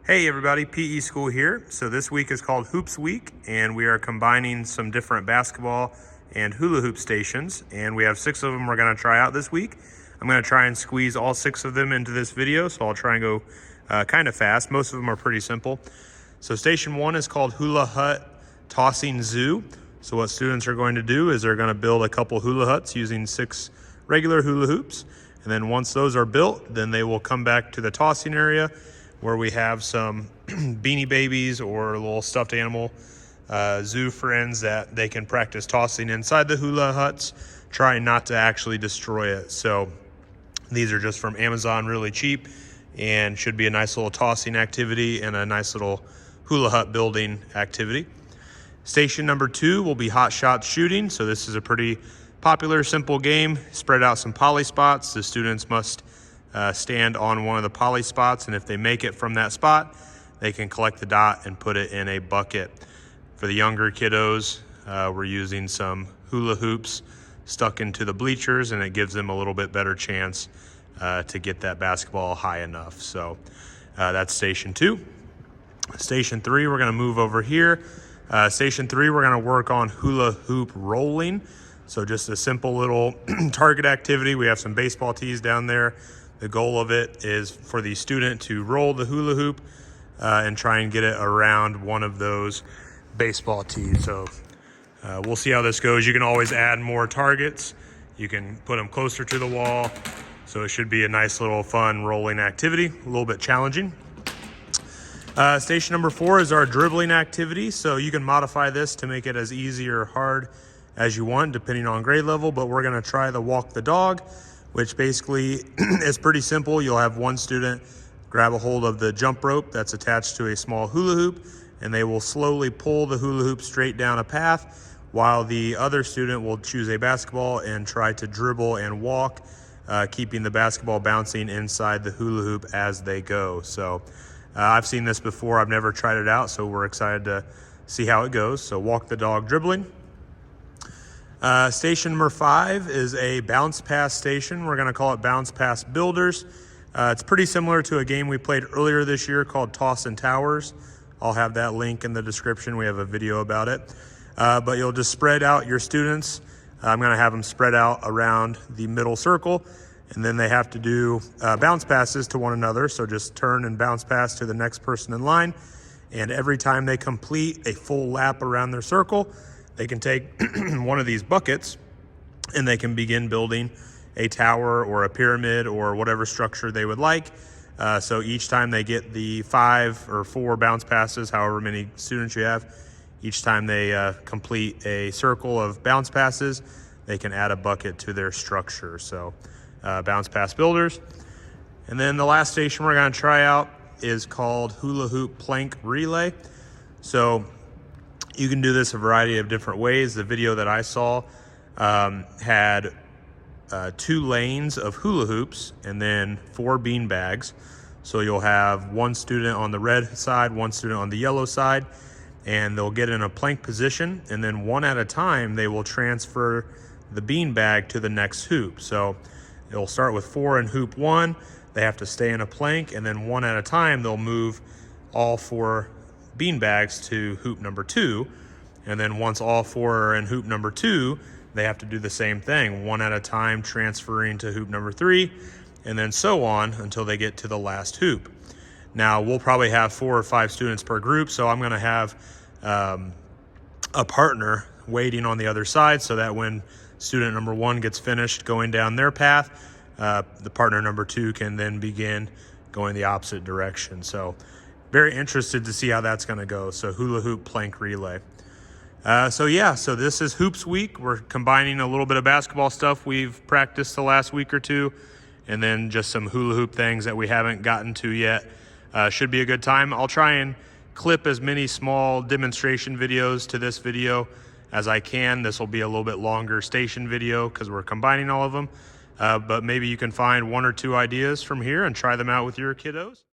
Hey everybody, PE School here. So this week is called Hoops Week, and we are combining some different basketball and hula hoop stations, and we have 6 of them we're going to try out this week. I'm going to try and squeeze all 6 of them into this video, so I'll try and go kind of fast. Most of them are pretty simple. So station 1 is called Hula Hut Tossing Zoo. So what students are going to do is they're going to build a couple hula huts using 6 regular hula hoops, and then once those are built, then they will come back to the tossing area where we have some Beanie Babies or little stuffed animal zoo friends that they can practice tossing inside the hula huts, trying not to actually destroy it. So these are just from Amazon, really cheap, and should be a nice little tossing activity and a nice little hula hut building activity. Station number 2 will be hot shot shooting. So this is a pretty popular, simple game. Spread out some poly spots. The students must stand on one of the poly spots, and if they make it from that spot, they can collect the dot and put it in a bucket. For the younger kiddos, we're using some hula hoops stuck into the bleachers, and it gives them a little bit better chance to get that basketball high enough. So that's station 2. Station 3, we're going to move over here. Station 3, we're going to work on hula hoop rolling. So just a simple little target activity. We have some baseball tees down there. The goal of it is for the student to roll the hula hoop and try and get it around one of those baseball tees. So we'll see how this goes. You can always add more targets. You can put them closer to the wall. So it should be a nice little fun rolling activity, a little bit challenging. Station number 4 is our dribbling activity. So you can modify this to make it as easy or hard as you want, depending on grade level, but we're gonna try the walk the dog, which basically is pretty simple. You'll have one student grab a hold of the jump rope that's attached to a small hula hoop, and they will slowly pull the hula hoop straight down a path, while the other student will choose a basketball and try to dribble and walk, keeping the basketball bouncing inside the hula hoop as they go. So I've seen this before. I've never tried it out, so we're excited to see how it goes. So walk the dog dribbling. Station number 5 is a bounce pass station. We're going to call it bounce pass builders. It's pretty similar to a game we played earlier this year called Toss and Towers. I'll have that link in the description. We have a video about it. But you'll just spread out your students. I'm going to have them spread out around the middle circle, and then they have to do bounce passes to one another. So just turn and bounce pass to the next person in line. And every time they complete a full lap around their circle, they can take one of these buckets and they can begin building a tower or a pyramid or whatever structure they would like. So each time they get the 5 or 4 bounce passes, however many students you have, each time they complete a circle of bounce passes, they can add a bucket to their structure. So bounce pass builders. And then the last station we're going to try out is called hula hoop plank relay. So you can do this a variety of different ways. The video that I saw had 2 lanes of hula hoops and then 4 bean bags. So you'll have one student on the red side, one student on the yellow side, and they'll get in a plank position, and then one at a time they will transfer the bean bag to the next hoop. So it'll start with 4 in hoop 1. They have to stay in a plank, and then one at a time they'll move all 4 bean bags to hoop number 2, and then once all 4 are in hoop number 2, they have to do the same thing, one at a time, transferring to hoop number 3, and then so on until they get to the last hoop. Now we'll probably have 4 or 5 students per group, so I'm going to have a partner waiting on the other side, so that when student number 1 gets finished going down their path, the partner number 2 can then begin going the opposite direction. So very interested to see how that's going to go. So hula hoop plank relay. So this is Hoops Week. We're combining a little bit of basketball stuff we've practiced the last week or 2, and then just some hula hoop things that we haven't gotten to yet. Should be a good time. I'll try and clip as many small demonstration videos to this video as I can. This will be a little bit longer station video because we're combining all of them. But maybe you can find 1 or 2 ideas from here and try them out with your kiddos.